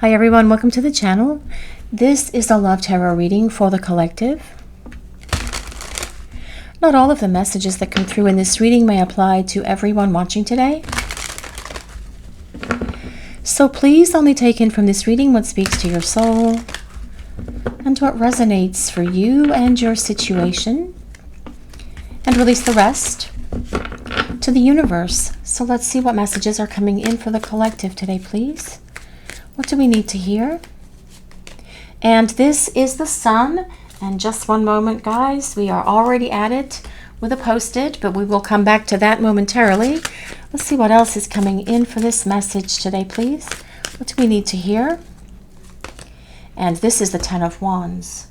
Hi everyone, welcome to the channel. This is a love tarot reading for the collective. Not all of the messages that come through in this reading may apply to everyone watching today. So please only take in from this reading what speaks to your soul and what resonates for you and your situation, and release the rest to the universe. So let's see what messages are coming in for the collective today, please. What do we need to hear? And this is the sun. And just one moment, guys. We are already at it with a post-it, but we will come back to that momentarily. Let's see what else is coming in for this message today, please. What do we need to hear? And this is the Ten of Wands.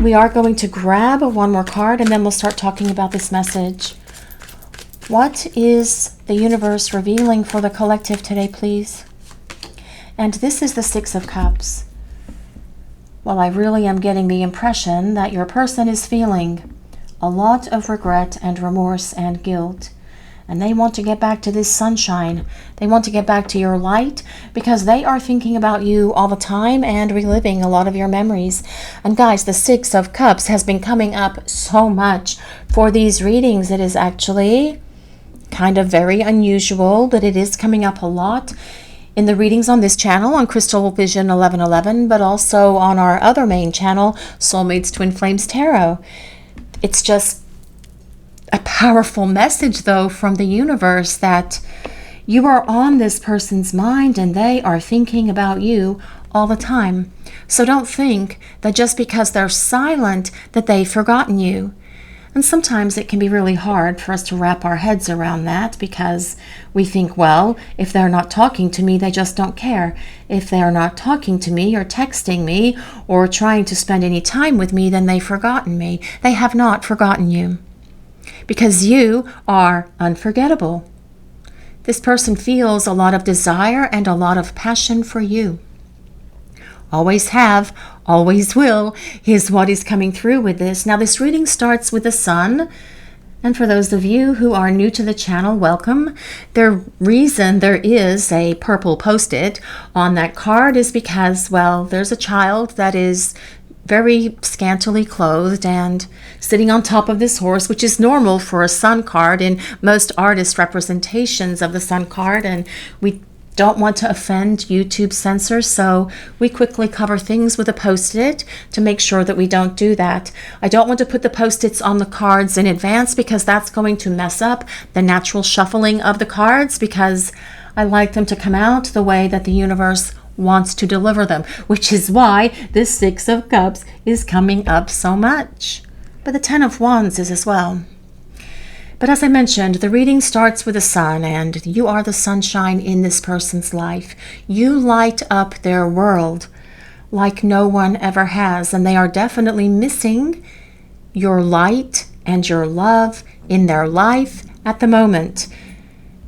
We are going to grab one more card, and then we'll start talking about this message. What is the universe revealing for the collective today, please? And this is the Six of Cups. Well, I really am getting the impression that your person is feeling a lot of regret and remorse and guilt. And they want to get back to this sunshine. They want to get back to your light because they are thinking about you all the time and reliving a lot of your memories. And guys, the Six of Cups has been coming up so much for these readings. It is actually kind of very unusual, but it is coming up a lot in the readings on this channel, on Crystal Vision 1111, but also on our other main channel, Soulmates Twin Flames Tarot. It's just a powerful message, though, from the universe that you are on this person's mind and they are thinking about you all the time. So don't think that just because they're silent that they've forgotten you. And sometimes it can be really hard for us to wrap our heads around that because we think, well, if they're not talking to me, they just don't care. If they're not talking to me or texting me or trying to spend any time with me, then they've forgotten me. They have not forgotten you because you are unforgettable. This person feels a lot of desire and a lot of passion for you. Always have, always will, is what is coming through with this. Now, this reading starts with the sun. And for those of you who are new to the channel, welcome. The reason there is a purple post-it on that card is because, well, there's a child that is very scantily clothed and sitting on top of this horse, which is normal for a sun card in most artist representations of the sun card. And we don't want to offend YouTube censors, so we quickly cover things with a post-it to make sure that we don't do that. I don't want to put the post-its on the cards in advance because that's going to mess up the natural shuffling of the cards, because I like them to come out the way that the universe wants to deliver them, which is why this Six of Cups is coming up so much. But the Ten of Wands is as well. But as I mentioned, the reading starts with the sun, and you are the sunshine in this person's life. You light up their world like no one ever has, and they are definitely missing your light and your love in their life at the moment.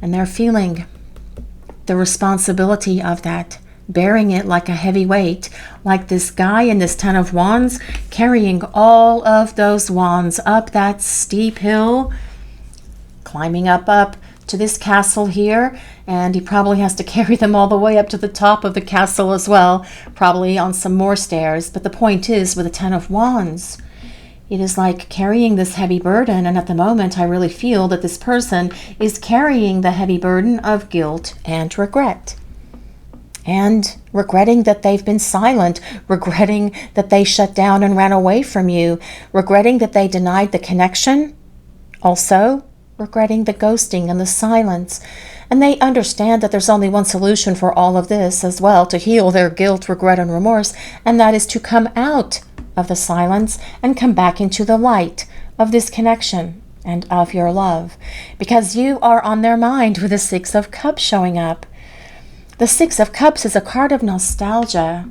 And they're feeling the responsibility of that, bearing it like a heavy weight, like this guy in this Ten of Wands carrying all of those wands up that steep hill, climbing up to this castle here, and he probably has to carry them all the way up to the top of the castle as well, probably on some more stairs. But the point is, with the Ten of Wands, it is like carrying this heavy burden, and at the moment I really feel that this person is carrying the heavy burden of guilt and regret. And regretting that they've been silent, regretting that they shut down and ran away from you, regretting that they denied the connection, also regretting the ghosting and the silence. And they understand that there's only one solution for all of this as well, to heal their guilt, regret, and remorse, and that is to come out of the silence and come back into the light of this connection and of your love, because you are on their mind with the Six of Cups showing up. The Six of Cups is a card of nostalgia.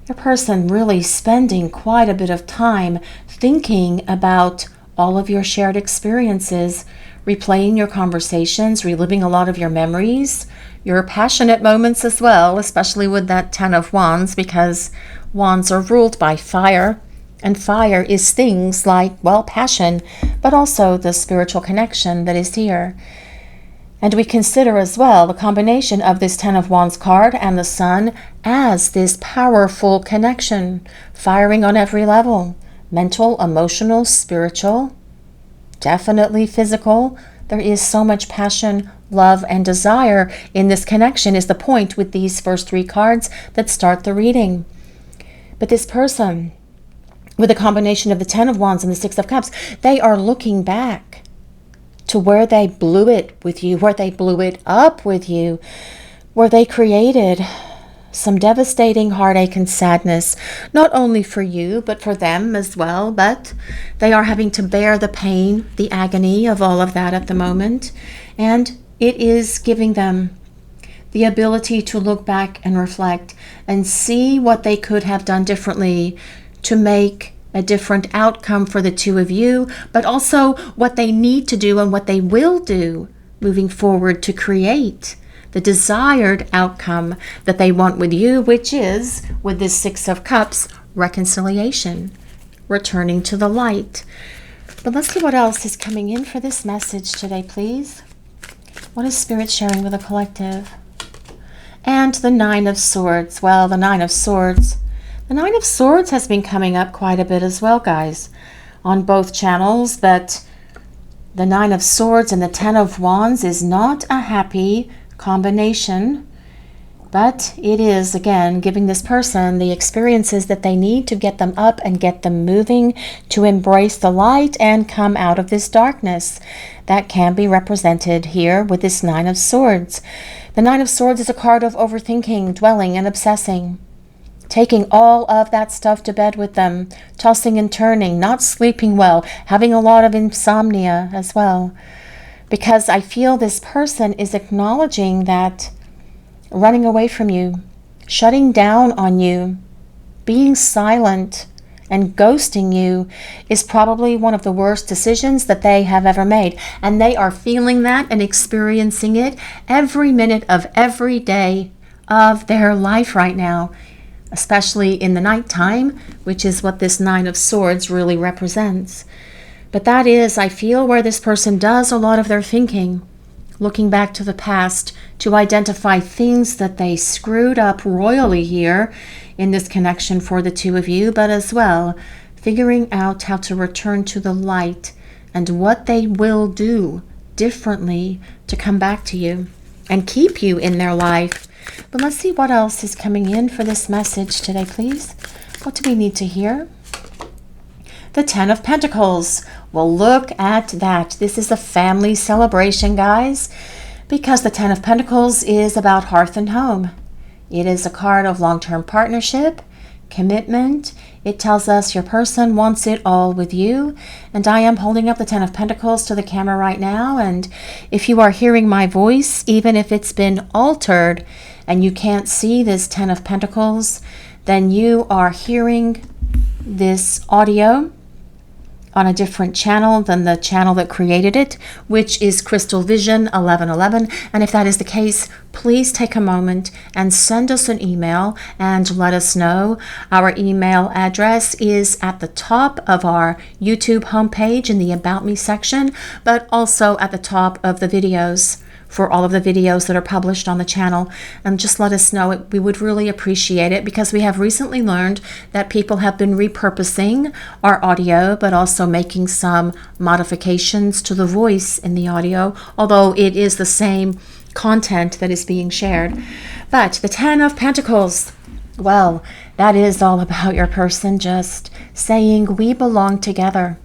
Your person really spending quite a bit of time thinking about all of your shared experiences, replaying your conversations, reliving a lot of your memories, your passionate moments as well, especially with that Ten of Wands, because wands are ruled by fire, and fire is things like, well, passion, but also the spiritual connection that is here. And we consider as well the combination of this Ten of Wands card and the Sun as this powerful connection, firing on every level. Mental, emotional, spiritual, definitely physical. There is so much passion, love, and desire in this connection is the point with these first three cards that start the reading. But this person, with a combination of the Ten of Wands and the Six of Cups, they are looking back to where they blew it with you, where they blew it up with you, where they created some devastating heartache and sadness, not only for you, but for them as well. But they are having to bear the pain, the agony of all of that at the moment. And it is giving them the ability to look back and reflect and see what they could have done differently to make a different outcome for the two of you, but also what they need to do and what they will do moving forward to create the desired outcome that they want with you, which is, with this Six of Cups, reconciliation, returning to the light. But let's see what else is coming in for this message today, please. What is Spirit sharing with the collective? And the Nine of Swords. Well, the Nine of Swords. The Nine of Swords has been coming up quite a bit as well, guys, on both channels. But the Nine of Swords and the Ten of Wands is not a happy combination. But it is, again, giving this person the experiences that they need to get them up and get them moving, to embrace the light and come out of this darkness. That can be represented here with this Nine of Swords. The Nine of Swords is a card of overthinking, dwelling, and obsessing. Taking all of that stuff to bed with them, tossing and turning, not sleeping well, having a lot of insomnia as well. Because I feel this person is acknowledging that running away from you, shutting down on you, being silent, and ghosting you is probably one of the worst decisions that they have ever made. And they are feeling that and experiencing it every minute of every day of their life right now, especially in the nighttime, which is what this Nine of Swords really represents. But that is, I feel, where this person does a lot of their thinking, looking back to the past to identify things that they screwed up royally here in this connection for the two of you, but as well figuring out how to return to the light and what they will do differently to come back to you and keep you in their life. But let's see what else is coming in for this message today, please. What do we need to hear? The Ten of Pentacles. Well, look at that. This is a family celebration, guys, because the Ten of Pentacles is about hearth and home. It is a card of long-term partnership, commitment. It tells us your person wants it all with you. And I am holding up the Ten of Pentacles to the camera right now. And if you are hearing my voice, even if it's been altered and you can't see this Ten of Pentacles, then you are hearing this audio on a different channel than the channel that created it, which is Crystal Vision 1111. And if that is the case, please take a moment and send us an email and let us know. Our email address is at the top of our YouTube homepage in the About Me section, but also at the top of the videos for all of the videos that are published on the channel. And just let us know. We would really appreciate it, because we have recently learned that people have been repurposing our audio, but also making some modifications to the voice in the audio, although it is the same content that is being shared. But the Ten of Pentacles, well, that is all about your person just saying, we belong together.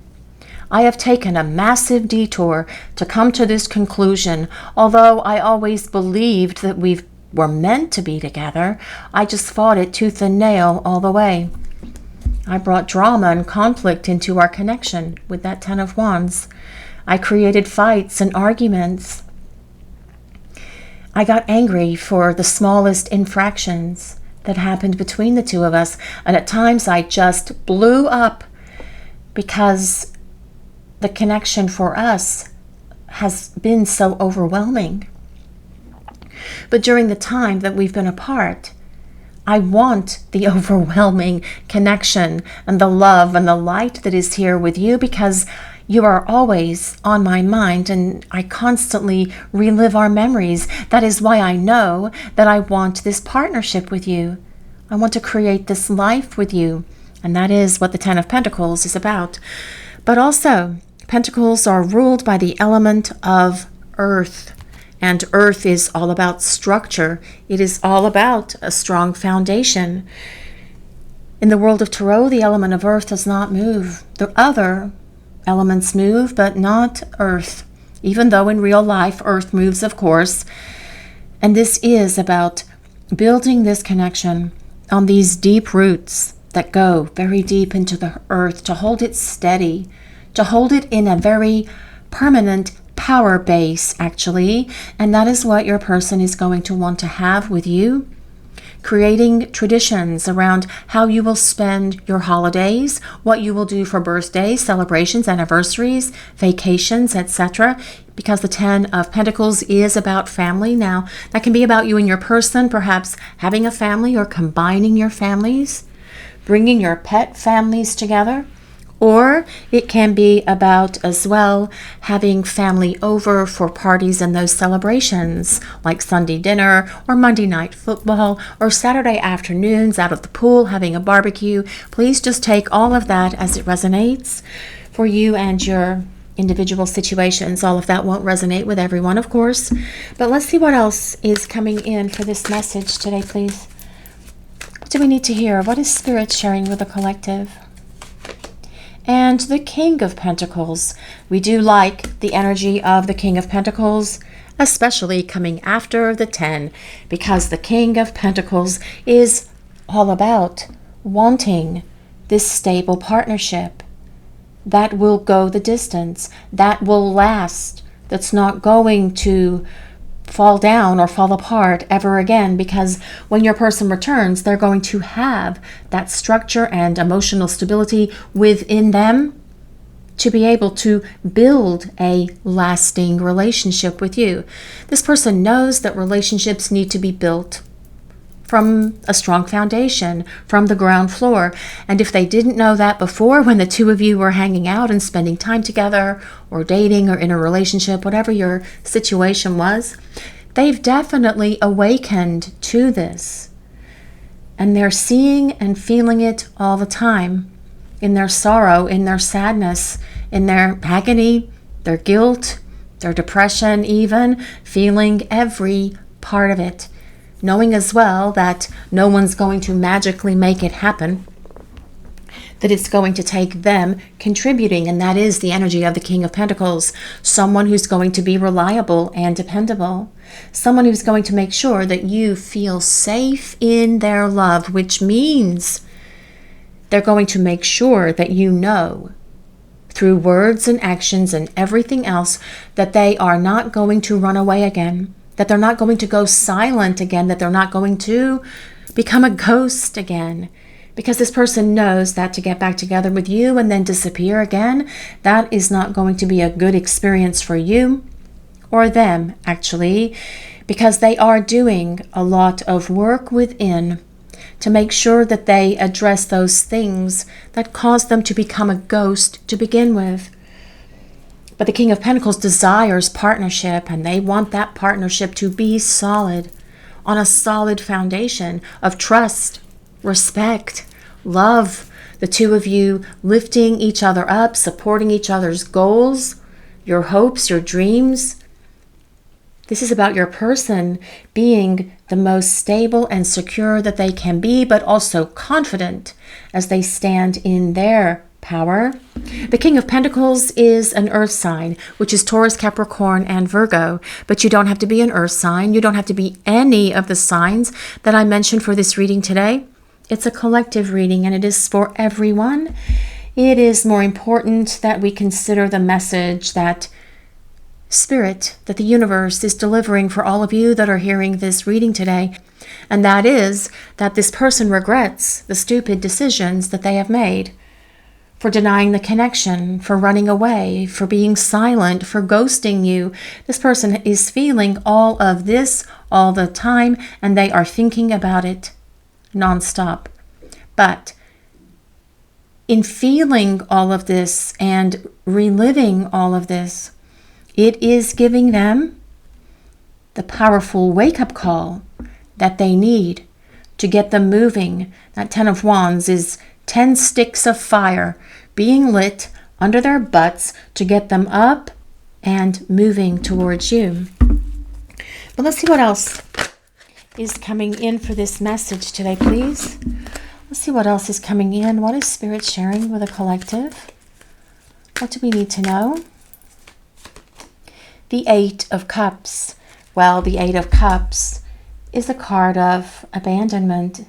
I have taken a massive detour to come to this conclusion. Although I always believed that we were meant to be together, I just fought it tooth and nail all the way. I brought drama and conflict into our connection with that Ten of Wands. I created fights and arguments. I got angry for the smallest infractions that happened between the two of us. And at times I just blew up, because the connection for us has been so overwhelming. But during the time that we've been apart, I want the overwhelming connection and the love and the light that is here with you, because You are always on my mind, and I constantly relive our memories. That is why I know that I want this partnership with you. I want to create this life with you. And that is what the Ten of Pentacles is about. But also, Pentacles are ruled by the element of earth. And earth is all about structure. It is all about a strong foundation. In the world of Tarot, the element of earth does not move. The other elements move, but not earth. Even though in real life, earth moves, of course. And this is about building this connection on these deep roots that go very deep into the earth, to hold it steady, to hold it in a very permanent power base, actually. And that is what your person is going to want to have with you. Creating traditions around how you will spend your holidays, what you will do for birthdays, celebrations, anniversaries, vacations, etc. Because the Ten of Pentacles is about family. Now, that can be about you and your person, perhaps having a family or combining your families, bringing your pet families together. Or it can be about, as well, having family over for parties and those celebrations, like Sunday dinner or Monday night football or Saturday afternoons out at the pool having a barbecue. Please just take all of that as it resonates for you and your individual situations. All of that won't resonate with everyone, of course. But let's see what else is coming in for this message today, please. What do we need to hear? What is Spirit sharing with the collective? And the King of Pentacles. We do like the energy of the King of Pentacles, especially coming after the 10, because the King of Pentacles is all about wanting this stable partnership that will go the distance, that will last, that's not going to fall down or fall apart ever again, because when your person returns, they're going to have that structure and emotional stability within them to be able to build a lasting relationship with you. This person knows that relationships need to be built from a strong foundation, from the ground floor. And if they didn't know that before, when the two of you were hanging out and spending time together or dating or in a relationship, whatever your situation was, they've definitely awakened to this. And they're seeing and feeling it all the time, in their sorrow, in their sadness, in their agony, their guilt, their depression even, feeling every part of it. Knowing as well that no one's going to magically make it happen, that it's going to take them contributing, and that is the energy of the King of Pentacles. Someone who's going to be reliable and dependable. Someone who's going to make sure that you feel safe in their love, which means they're going to make sure that you know through words and actions and everything else that they are not going to run away again, that they're not going to go silent again, that they're not going to become a ghost again. Because this person knows that to get back together with you and then disappear again, that is not going to be a good experience for you or them, actually, because they are doing a lot of work within to make sure that they address those things that caused them to become a ghost to begin with. But the King of Pentacles desires partnership, and they want that partnership to be solid, on a solid foundation of trust, respect, love. The two of you lifting each other up, supporting each other's goals, your hopes, your dreams. This is about your person being the most stable and secure that they can be, but also confident as they stand in their power. The King of Pentacles is an earth sign, which is Taurus, Capricorn, and Virgo. But you don't have to be an earth sign. You don't have to be any of the signs that I mentioned for this reading today. It's a collective reading, and it is for everyone. It is more important that we consider the message that Spirit, that the universe is delivering for all of you that are hearing this reading today. And that is that this person regrets the stupid decisions that they have made, for denying the connection, for running away, for being silent, for ghosting you. This person is feeling all of this all the time, and they are thinking about it nonstop. But in feeling all of this and reliving all of this, it is giving them the powerful wake-up call that they need to get them moving. That 10 of Wands is 10 sticks of fire being lit under their butts to get them up and moving towards you. But let's see what else is coming in for this message today, please. Let's see what else is coming in. What is Spirit sharing with the collective? What do we need to know? The 8 of Cups. Well, the 8 of Cups is a card of abandonment.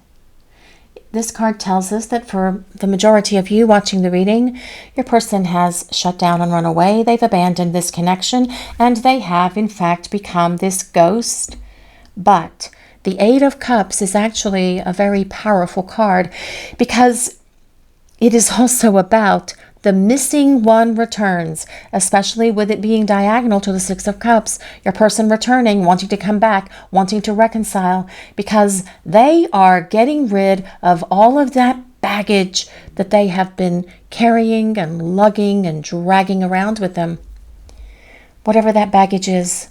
This card tells us that for the majority of you watching the reading, your person has shut down and run away. They've abandoned this connection, and they have, in fact, become this ghost. But the 8 of Cups is actually a very powerful card because it is also about the missing one returns, especially with it being diagonal to the 6 of Cups. Your person returning, wanting to come back, wanting to reconcile, because they are getting rid of all of that baggage that they have been carrying and lugging and dragging around with them. Whatever that baggage is,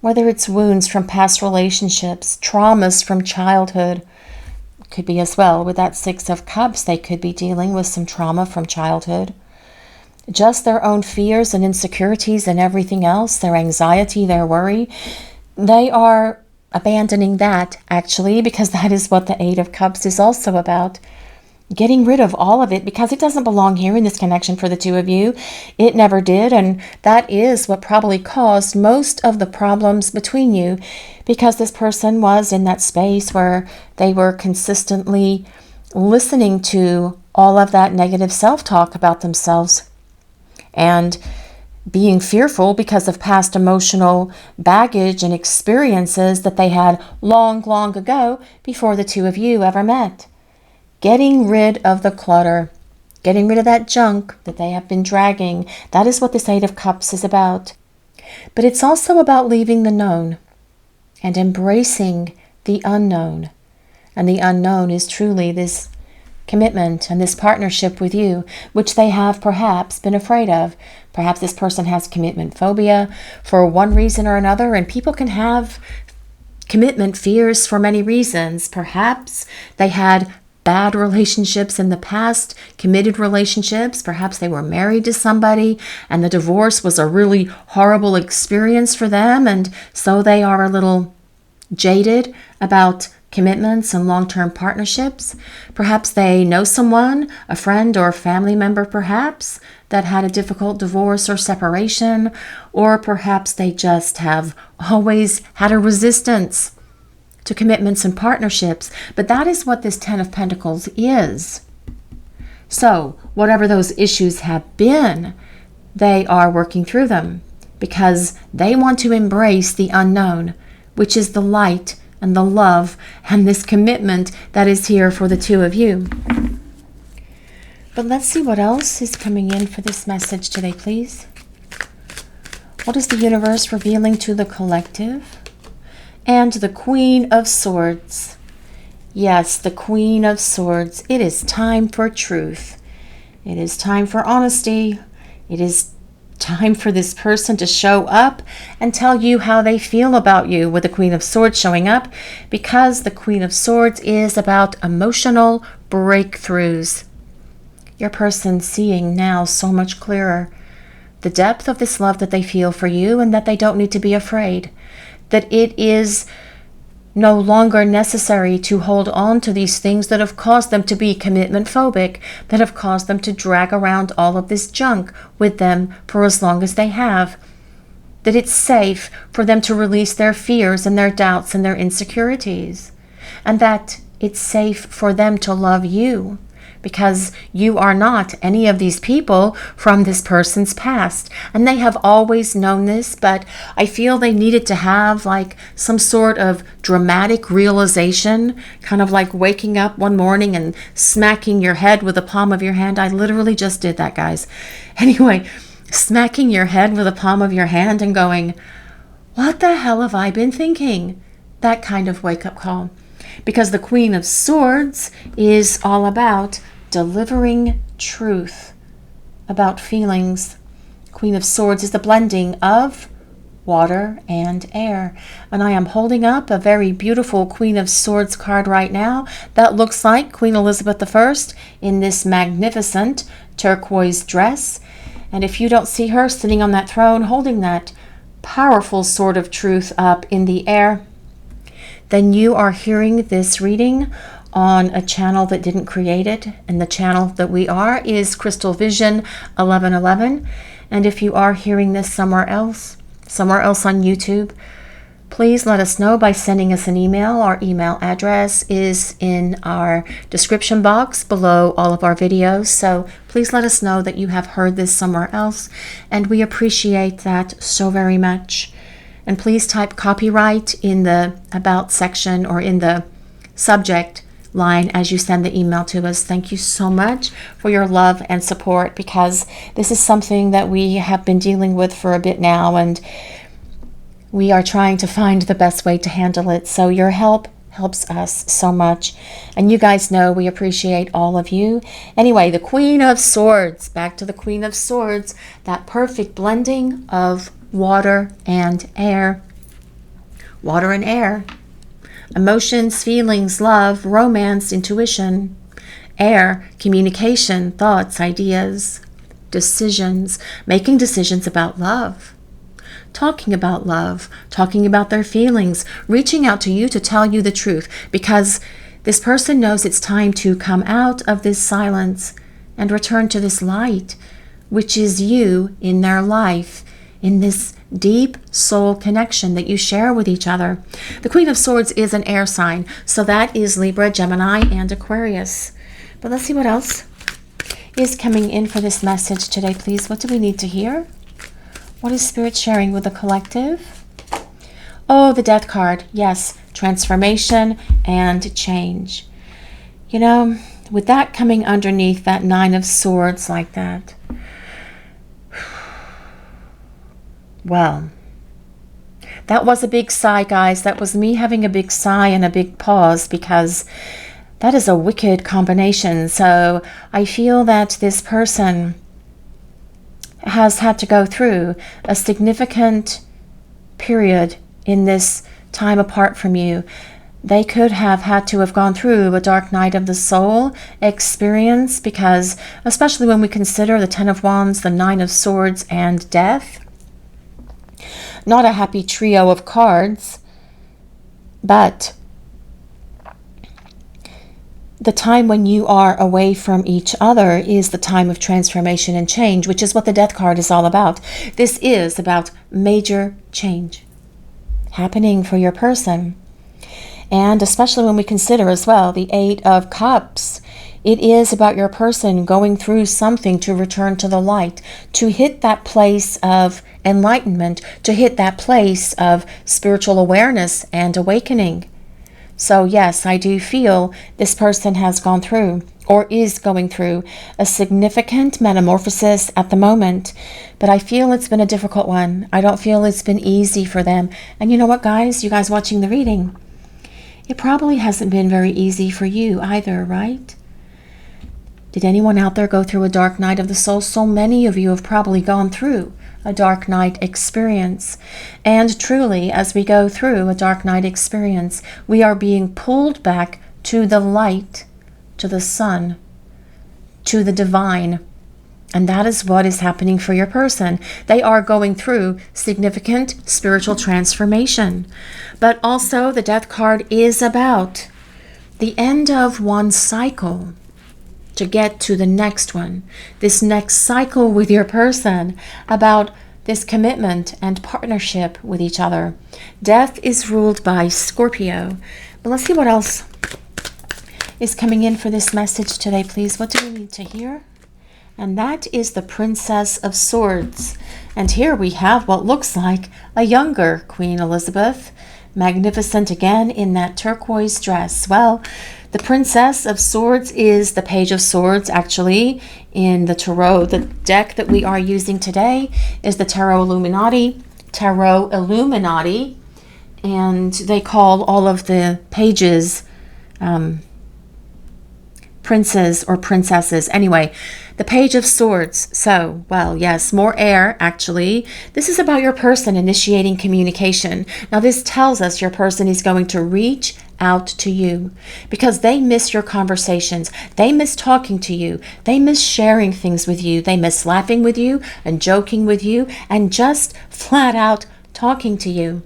whether it's wounds from past relationships, traumas from childhood, could be as well with that 6 of Cups. They could be dealing with some trauma from childhood. Just their own fears and insecurities and everything else, their anxiety, their worry. They are abandoning that, actually, because that is what the 8 of Cups is also about. Getting rid of all of it because it doesn't belong here in this connection for the two of you. It never did, and that is what probably caused most of the problems between you, because this person was in that space where they were consistently listening to all of that negative self-talk about themselves and being fearful because of past emotional baggage and experiences that they had long, long ago before the two of you ever met. Getting rid of the clutter, getting rid of that junk that they have been dragging. That is what this 8 of Cups is about. But it's also about leaving the known and embracing the unknown. And the unknown is truly this commitment and this partnership with you, which they have perhaps been afraid of. Perhaps this person has commitment phobia for one reason or another, and people can have commitment fears for many reasons. Perhaps they had bad relationships in the past, committed relationships. Perhaps they were married to somebody and the divorce was a really horrible experience for them, and so they are a little jaded about commitments and long-term partnerships. Perhaps they know someone, a friend or family member perhaps, that had a difficult divorce or separation, or perhaps they just have always had a resistance to commitments and partnerships. But that is what this 10 of Pentacles is. So whatever those issues have been, they are working through them because they want to embrace the unknown, which is the light and the love and this commitment that is here for the two of you. But let's see what else is coming in for this message today, please. What is the universe revealing to the collective? And the Queen of Swords. Yes, the Queen of Swords. It is time for truth. It is time for honesty. It is time for this person to show up and tell you how they feel about you, with the Queen of Swords showing up, because the Queen of Swords is about emotional breakthroughs. Your person seeing now so much clearer the depth of this love that they feel for you, and that they don't need to be afraid, that it is no longer necessary to hold on to these things that have caused them to be commitment phobic, that have caused them to drag around all of this junk with them for as long as they have. That it's safe for them to release their fears and their doubts and their insecurities. And that it's safe for them to love you, because you are not any of these people from this person's past. And they have always known this, but I feel they needed to have like some sort of dramatic realization, kind of like waking up one morning and smacking your head with the palm of your hand. I literally just did that, guys. Anyway, smacking your head with the palm of your hand and going, what the hell have I been thinking? That kind of wake-up call. Because the Queen of Swords is all about delivering truth, about feelings. Queen of Swords is the blending of water and air. And I am holding up a very beautiful Queen of Swords card right now that looks like Queen Elizabeth I in this magnificent turquoise dress. And if you don't see her sitting on that throne holding that powerful sword of truth up in the air, then you are hearing this reading on a channel that didn't create it. And the channel that we are is Crystal Vision 1111. And if you are hearing this somewhere else on YouTube, please let us know by sending us an email. Our email address is in our description box below all of our videos. So please let us know that you have heard this somewhere else. And we appreciate that so very much. And please type copyright in the About section or in the subject line as you send the email to us. Thank you so much for your love and support, because this is something that we have been dealing with for a bit now, and we are trying to find the best way to handle it. So your help helps us so much, and you guys know we appreciate all of you. Anyway, the Queen of Swords, back to the Queen of Swords, that perfect blending of water and air. Water and air. Emotions, feelings, love, romance, intuition. Air, communication, thoughts, ideas, decisions, making decisions about love. Talking about love, talking about their feelings, reaching out to you to tell you the truth, because this person knows it's time to come out of this silence and return to this light, which is you in their life, in this deep soul connection that you share with each other. The Queen of Swords is an air sign, so that is Libra, Gemini, and Aquarius. But let's see what else is coming in for this message today, please. What do we need to hear? What is Spirit sharing with the collective? Oh, the Death card. Yes, transformation and change. You know, with that coming underneath that Nine of Swords like that, well, that was a big sigh, guys. That was me having a big sigh and a big pause, because that is a wicked combination. So I feel that this person has had to go through a significant period in this time apart from you. They could have had to have gone through a dark night of the soul experience, because especially when we consider the Ten of Wands, the Nine of Swords, and death, not a happy trio of cards, but the time when you are away from each other is the time of transformation and change, which is what the Death card is all about. This is about major change happening for your person. And especially when we consider as well the Eight of Cups, it is about your person going through something to return to the light, to hit that place of enlightenment, to hit that place of spiritual awareness and awakening. So yes, I do feel this person has gone through, or is going through, a significant metamorphosis at the moment. But I feel it's been a difficult one. I don't feel it's been easy for them. And you know what, guys? You guys watching the reading, it probably hasn't been very easy for you either, right? Did anyone out there go through a dark night of the soul? So many of you have probably gone through a dark night experience. And truly, as we go through a dark night experience, we are being pulled back to the light, to the sun, to the divine. And that is what is happening for your person. They are going through significant spiritual transformation. But also the Death card is about the end of one cycle to get to the next one. This next cycle with your person, about this commitment and partnership with each other. Death is ruled by Scorpio. But let's see what else is coming in for this message today, please. What do we need to hear? And that is the Princess of Swords. And here we have what looks like a younger Queen Elizabeth, magnificent again in that turquoise dress. Well, the Princess of Swords is the Page of Swords, actually, in the Tarot. The deck that we are using today is the Tarot Illuminati. And they call all of the pages princes or princesses. Anyway, the Page of Swords. So, well, yes, more air, actually. This is about your person initiating communication. Now, this tells us your person is going to reach out to you because they miss your conversations. They miss talking to you. They miss sharing things with you. They miss laughing with you and joking with you and just flat out talking to you,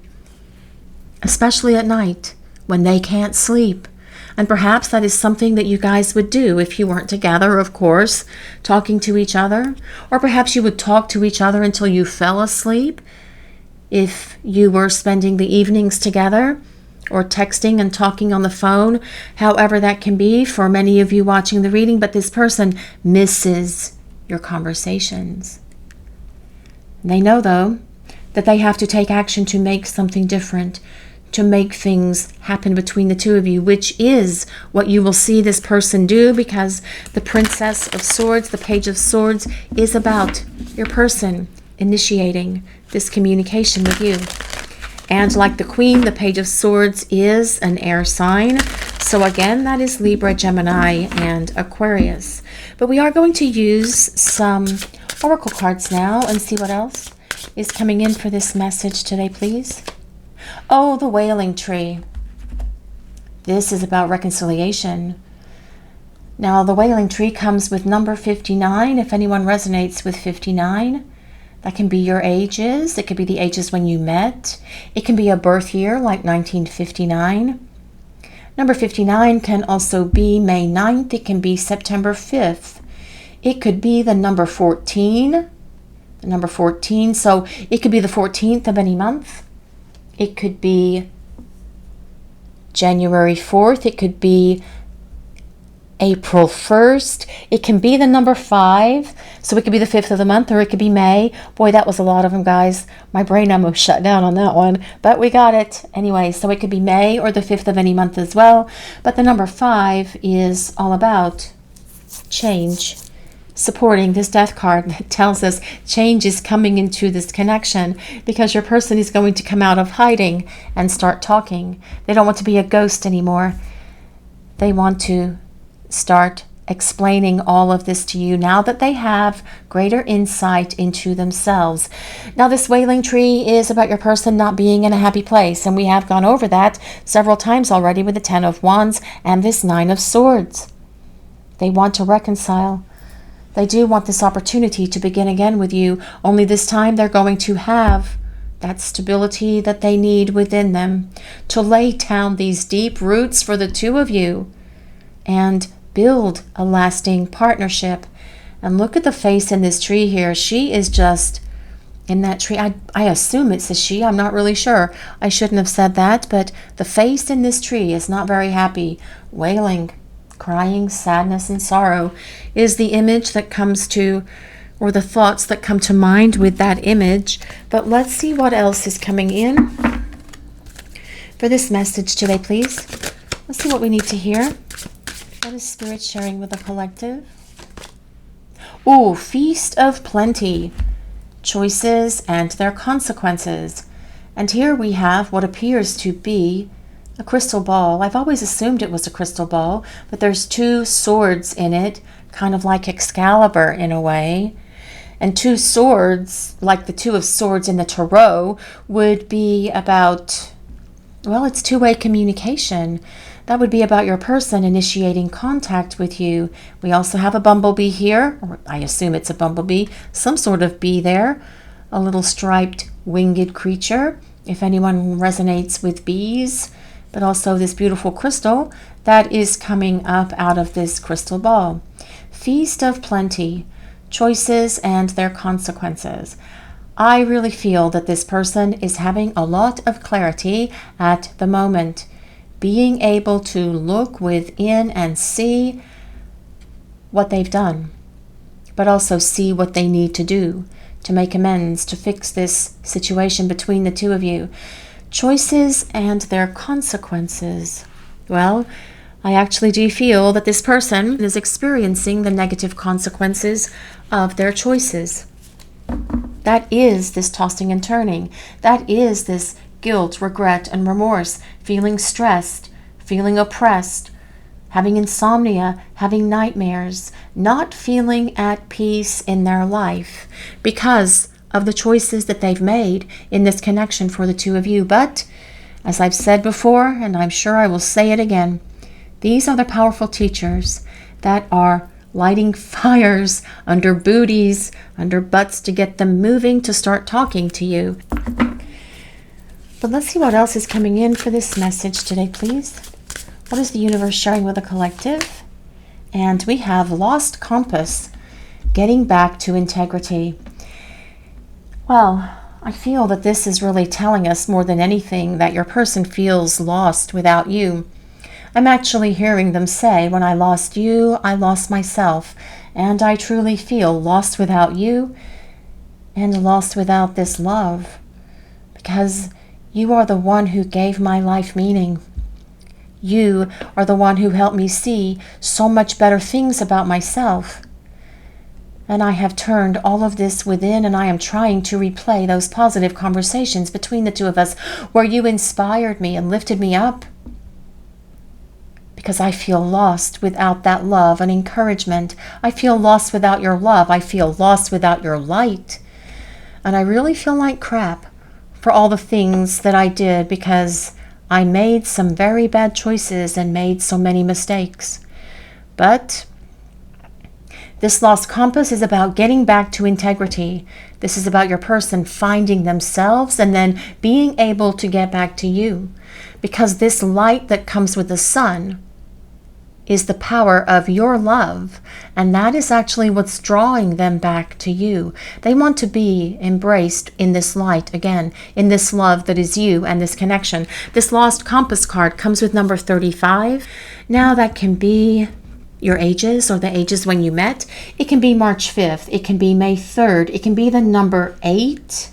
especially at night when they can't sleep. And perhaps that is something that you guys would do if you weren't together, of course, talking to each other. Or perhaps you would talk to each other until you fell asleep if you were spending the evenings together, or texting and talking on the phone, however that can be for many of you watching the reading. But this person misses your conversations. They know, though, that they have to take action to make something different, to make things happen between the two of you, which is what you will see this person do, because the Princess of Swords, the Page of Swords, is about your person initiating this communication with you. And like the Queen, the Page of Swords is an air sign. So again, that is Libra, Gemini, and Aquarius. But we are going to use some oracle cards now and see what else is coming in for this message today, please. Oh, the Wailing Tree. This is about reconciliation. Now, the Wailing Tree comes with number 59. If anyone resonates with 59, that can be your ages. It could be the ages when you met. It can be a birth year like 1959. Number 59 can also be May 9th. It can be September 5th. It could be the number 14. The number 14. So it could be the 14th of any month. It could be January 4th. It could be April 1st. It can be the number 5. So it could be the 5th of the month, or it could be May. Boy, that was a lot of them, guys. My brain almost shut down on that one, but we got it. Anyway, so it could be May or the 5th of any month as well. But the number 5 is all about change. Supporting this Death card that tells us change is coming into this connection, because your person is going to come out of hiding and start talking. They don't want to be a ghost anymore. They want to start explaining all of this to you now that they have greater insight into themselves. Now, this Wailing Tree is about your person not being in a happy place, and we have gone over that several times already with the 10 of Wands and this 9 of Swords. They want to reconcile. They do want this opportunity to begin again with you, only this time they're going to have that stability that they need within them to lay down these deep roots for the two of you and build a lasting partnership. And look at the face in this tree here. She is just in that tree. I assume it's a she. I'm not really sure. I shouldn't have said that, but the face in this tree is not very happy. Wailing, crying, sadness, and sorrow is the image that comes to, or the thoughts that come to mind with that image. But let's see what else is coming in for this message today, please. Let's see what we need to hear. What is Spirit sharing with the collective? Ooh, Feast of Plenty. Choices and their consequences. And here we have what appears to be a crystal ball. I've always assumed it was a crystal ball, but there's 2 swords in it, kind of like Excalibur in a way. And 2 swords, like the 2 of Swords in the Tarot, would be about, well, it's two-way communication. That would be about your person initiating contact with you. We also have a bumblebee here, or I assume it's a bumblebee, some sort of bee there, a little striped winged creature, if anyone resonates with bees, but also this beautiful crystal that is coming up out of this crystal ball. Feast of Plenty, choices and their consequences. I really feel that this person is having a lot of clarity at the moment, being able to look within and see what they've done, but also see what they need to do to make amends, to fix this situation between the two of you. Choices and their consequences. Well, I actually do feel that this person is experiencing the negative consequences of their choices. That is this tossing and turning. That is this guilt, regret, and remorse, feeling stressed, feeling oppressed, having insomnia, having nightmares, not feeling at peace in their life because of the choices that they've made in this connection for the two of you. But as I've said before, and I'm sure I will say it again, these are the powerful teachers that are lighting fires under booties, under butts to get them moving to start talking to you. But let's see what else is coming in for this message today, please. What is the universe sharing with the collective? And we have lost compass, getting back to integrity. Well, I feel that this is really telling us more than anything that your person feels lost without you. I'm actually hearing them say, when I lost you, I lost myself. And I truly feel lost without you and lost without this love. Because you are the one who gave my life meaning. You are the one who helped me see so much better things about myself. And I have turned all of this within, and I am trying to replay those positive conversations between the two of us where you inspired me and lifted me up. Because I feel lost without that love and encouragement. I feel lost without your love. I feel lost without your light. And I really feel like crap for all the things that I did because I made some very bad choices and made so many mistakes. But this lost compass is about getting back to integrity. This is about your person finding themselves and then being able to get back to you. Because this light that comes with the sun is the power of your love, and that is actually what's drawing them back to you. They want to be embraced in this light again, in this love that is you and this connection. This lost compass card comes with number 35. Now that can be your ages or the ages when you met. It can be March 5th. It can be May 3rd. It can be the number 8.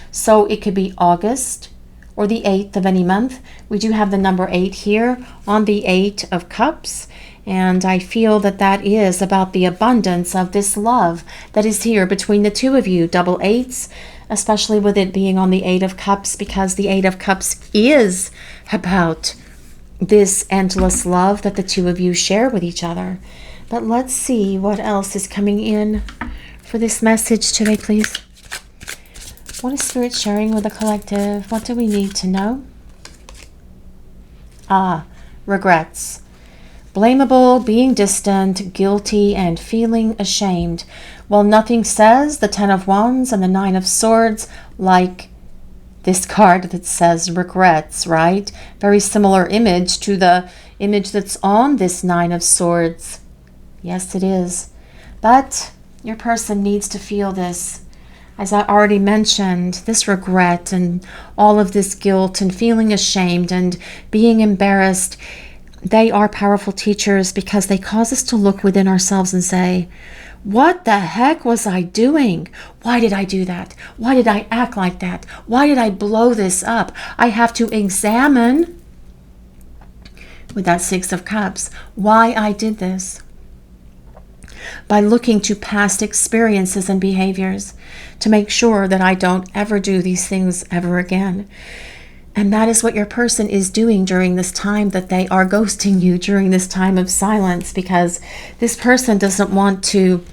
So it could be August or the 8th of any month. We do have the number 8 here on the 8 of Cups. And I feel that that is about the abundance of this love that is here between the two of you. Double 8s, especially with it being on the 8 of Cups, because the 8 of Cups is about this endless love that the two of you share with each other. But let's see what else is coming in for this message today, please. What is Spirit sharing with the collective? What do we need to know? Regrets. Blamable, being distant, guilty, and feeling ashamed. Well, nothing says the 10 of Wands and the 9 of Swords like this card that says regrets, right? Very similar image to the image that's on this 9 of Swords. Yes, it is. But your person needs to feel this. As I already mentioned, this regret and all of this guilt and feeling ashamed and being embarrassed, they are powerful teachers because they cause us to look within ourselves and say, what the heck was I doing? Why did I do that? Why did I act like that? Why did I blow this up? I have to examine, with that 6 of Cups, why I did this. By looking to past experiences and behaviors to make sure that I don't ever do these things ever again. And that is what your person is doing during this time that they are ghosting you, during this time of silence, because this person doesn't want to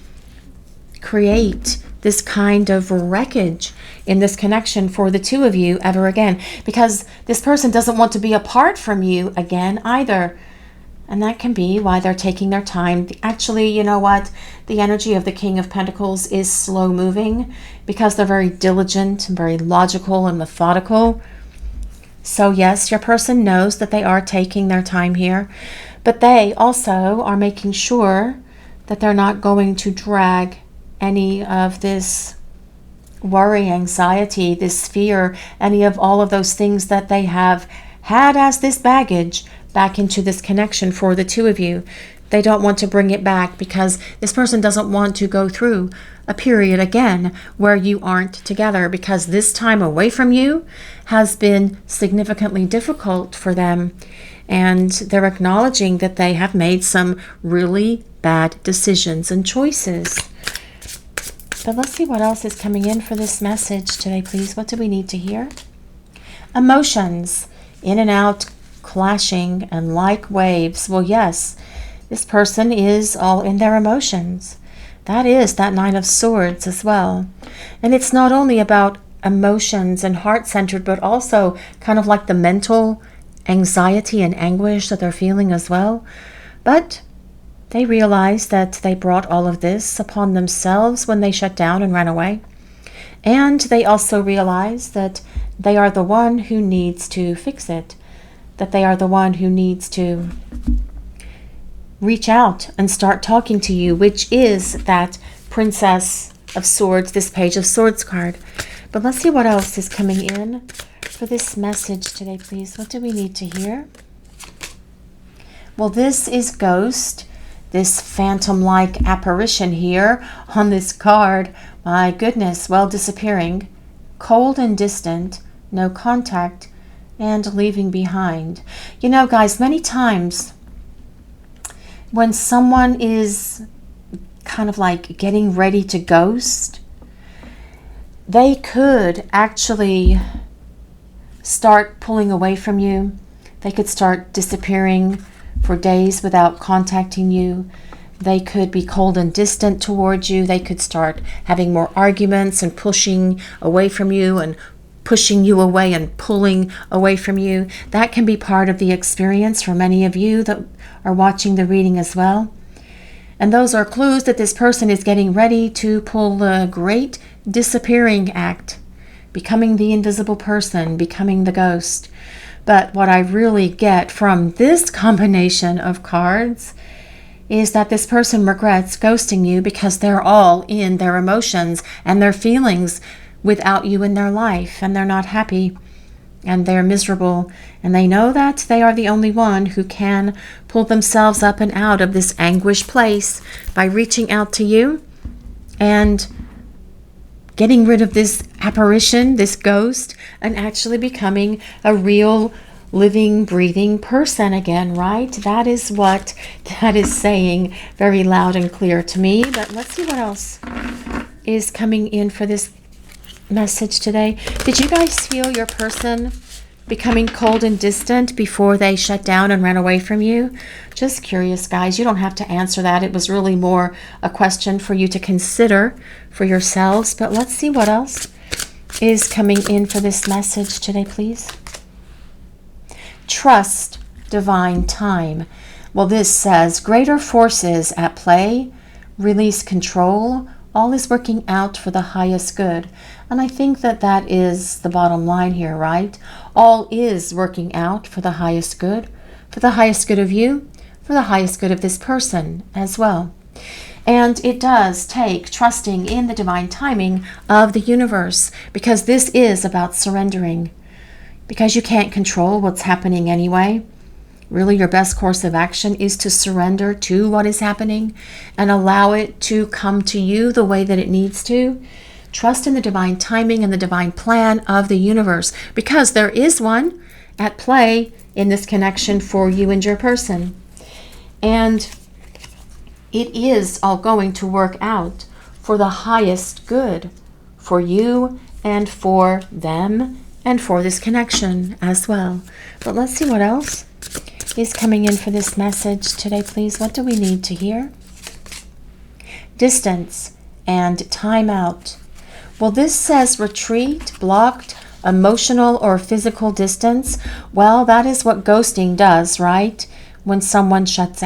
create this kind of wreckage in this connection for the two of you ever again, because this person doesn't want to be apart from you again either. And that can be why they're taking their time. Actually, you know what? The energy of the King of Pentacles is slow moving because they're very diligent and very logical and methodical. So yes, your person knows that they are taking their time here, but they also are making sure that they're not going to drag any of this worry, anxiety, this fear, any of all of those things that they have had as this baggage back into this connection for the two of you. They don't want to bring it back because this person doesn't want to go through a period again where you aren't together, because this time away from you has been significantly difficult for them. And they're acknowledging that they have made some really bad decisions and choices. But let's see what else is coming in for this message today, please. What do we need to hear? Emotions, in and out, clashing and like waves. Well, yes, this person is all in their emotions. That is that Nine of Swords as well. And it's not only about emotions and heart-centered, but also kind of like the mental anxiety and anguish that they're feeling as well. But they realize that they brought all of this upon themselves when they shut down and ran away. And they also realize that they are the one who needs to fix it, that they are the one who needs to reach out and start talking to you, which is that Princess of Swords, this Page of Swords card. But let's see what else is coming in for this message today, please. What do we need to hear? Well, this is Ghost, this phantom-like apparition here on this card. My goodness, well, disappearing, cold and distant, no contact, and leaving behind. You know, guys, many times when someone is kind of like getting ready to ghost, they could actually start pulling away from you. They could start disappearing for days without contacting you. They could be cold and distant towards you. They could start having more arguments and pushing away from you and pushing you away and pulling away from you. That can be part of the experience for many of you that are watching the reading as well. And those are clues that this person is getting ready to pull the great disappearing act, becoming the invisible person, becoming the ghost. But what I really get from this combination of cards is that this person regrets ghosting you because they're all in their emotions and their feelings without you in their life, and they're not happy and they're miserable, and they know that they are the only one who can pull themselves up and out of this anguished place by reaching out to you and getting rid of this apparition, this ghost, and actually becoming a real living, breathing person again, right? That is what that is saying very loud and clear to me. But let's see what else is coming in for this message today. Did you guys feel your person becoming cold and distant before they shut down and ran away from you? Just curious, guys. You don't have to answer that. It was really more a question for you to consider for yourselves. But let's see what else is coming in for this message today, please. Trust divine time. Well, this says greater forces at play, release control, all is working out for the highest good. And I think that that is the bottom line here, right? All is working out for the highest good of you, for the highest good of this person as well. And it does take trusting in the divine timing of the universe, because this is about surrendering. Because you can't control what's happening anyway. Really, your best course of action is to surrender to what is happening and allow it to come to you the way that it needs to. Trust in the divine timing and the divine plan of the universe, because there is one at play in this connection for you and your person. And it is all going to work out for the highest good for you and for them and for this connection as well. But let's see what else is coming in for this message today, please. What do we need to hear? Distance and time out. Well, this says retreat, blocked, emotional or physical distance. Well, that is what ghosting does, right? When someone shuts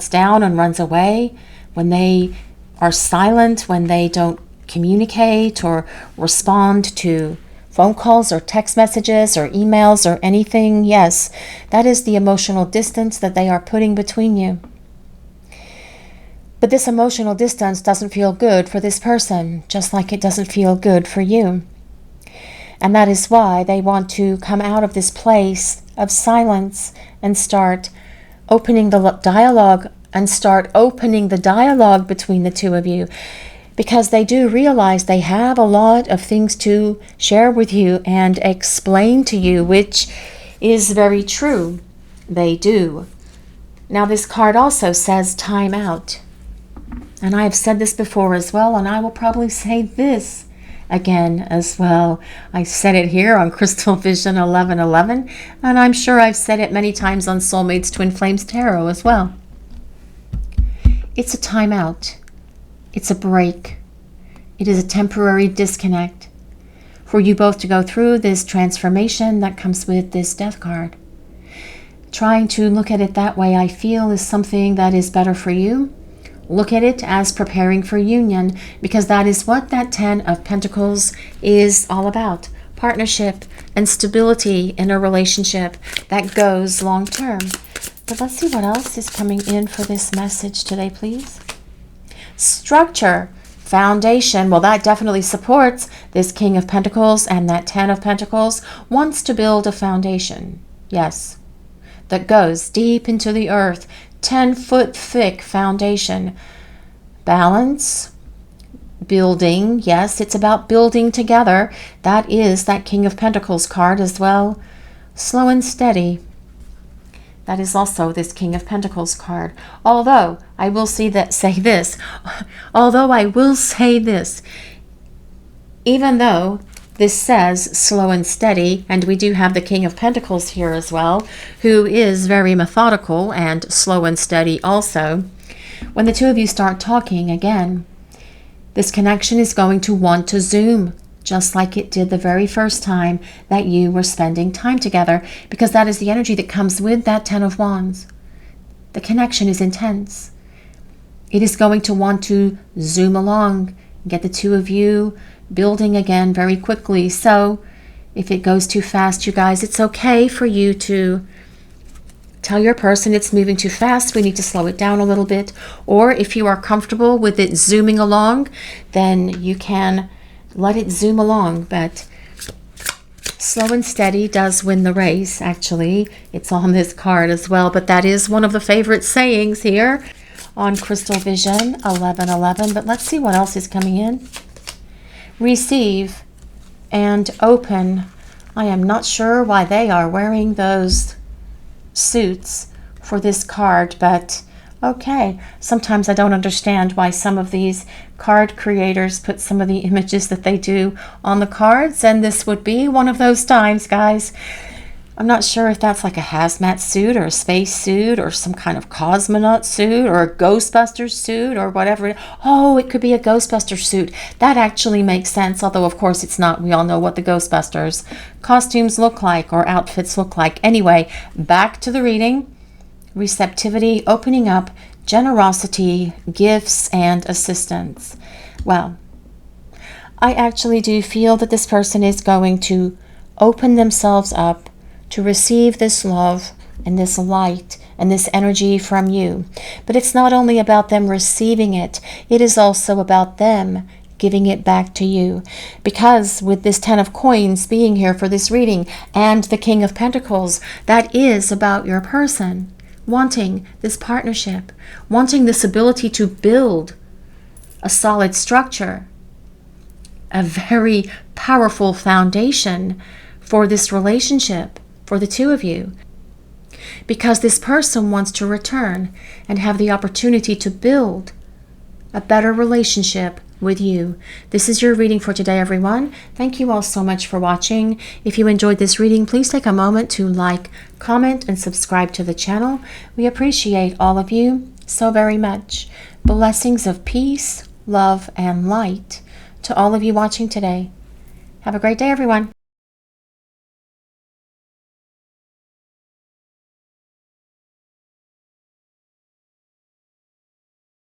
down and runs away, when they are silent, when they don't communicate or respond to phone calls or text messages or emails or anything. Yes, that is the emotional distance that they are putting between you. But this emotional distance doesn't feel good for this person, just like it doesn't feel good for you. And that is why they want to come out of this place of silence and start opening the dialogue between the two of you. Because they do realize they have a lot of things to share with you and explain to you, which is very true. They do. Now, this card also says time out. And I have said this before as well, and I will probably say this again as well. I said it here on Crystal Vision 1111, and I'm sure I've said it many times on Soulmates Twin Flames Tarot as well. It's a timeout. It's a break. It is a temporary disconnect for you both to go through this transformation that comes with this Death card. Trying to look at it that way, I feel, is something that is better for you. Look at it as preparing for union, because that is what that 10 of Pentacles is all about. Partnership and stability in a relationship that goes long term. But let's see what else is coming in for this message today, please. Structure, foundation. Well, that definitely supports this King of Pentacles, and that 10 of Pentacles wants to build a foundation. Yes. That goes deep into the earth, 10-foot thick foundation. Balance, building, yes, it's about building together. That is that King of Pentacles card as well. Slow and steady. That is also this King of Pentacles card. Although, I will say this, even though this says slow and steady, and we do have the King of Pentacles here as well, who is very methodical and slow and steady also. When the two of you start talking again, this connection is going to want to zoom, just like it did the very first time that you were spending time together, because that is the energy that comes with that 10 of Wands. The connection is intense. It is going to want to zoom along, get the two of you building again very quickly. So if it goes too fast, you guys, it's okay for you to tell your person it's moving too fast, we need to slow it down a little bit. Or if you are comfortable with it zooming along, then you can let it zoom along. But slow and steady does win the race, actually. It's on this card as well, but that is one of the favorite sayings here on Crystal Vision 1111. But let's see what else is coming in. Receive and open. I am not sure why they are wearing those suits for this card, but okay. Sometimes I don't understand why some of these card creators put some of the images that they do on the cards, and this would be one of those times, guys. I'm not sure if that's like a hazmat suit or a space suit or some kind of cosmonaut suit or a Ghostbusters suit or whatever. Oh, it could be a Ghostbusters suit. That actually makes sense, although of course it's not. We all know what the Ghostbusters costumes look like or outfits look like. Anyway, back to the reading. Receptivity, opening up, generosity, gifts, and assistance. Well, I actually do feel that this person is going to open themselves up to receive this love and this light and this energy from you. But it's not only about them receiving it, it is also about them giving it back to you. Because with this 10 of Coins being here for this reading and the King of Pentacles, that is about your person wanting this partnership, wanting this ability to build a solid structure, a very powerful foundation for this relationship, for the two of you. Because this person wants to return and have the opportunity to build a better relationship with you. This is your reading for today, everyone. Thank you all so much for watching. If you enjoyed this reading, please take a moment to like, comment, and subscribe to the channel. We appreciate all of you so very much. Blessings of peace, love, and light to all of you watching today. Have a great day, everyone.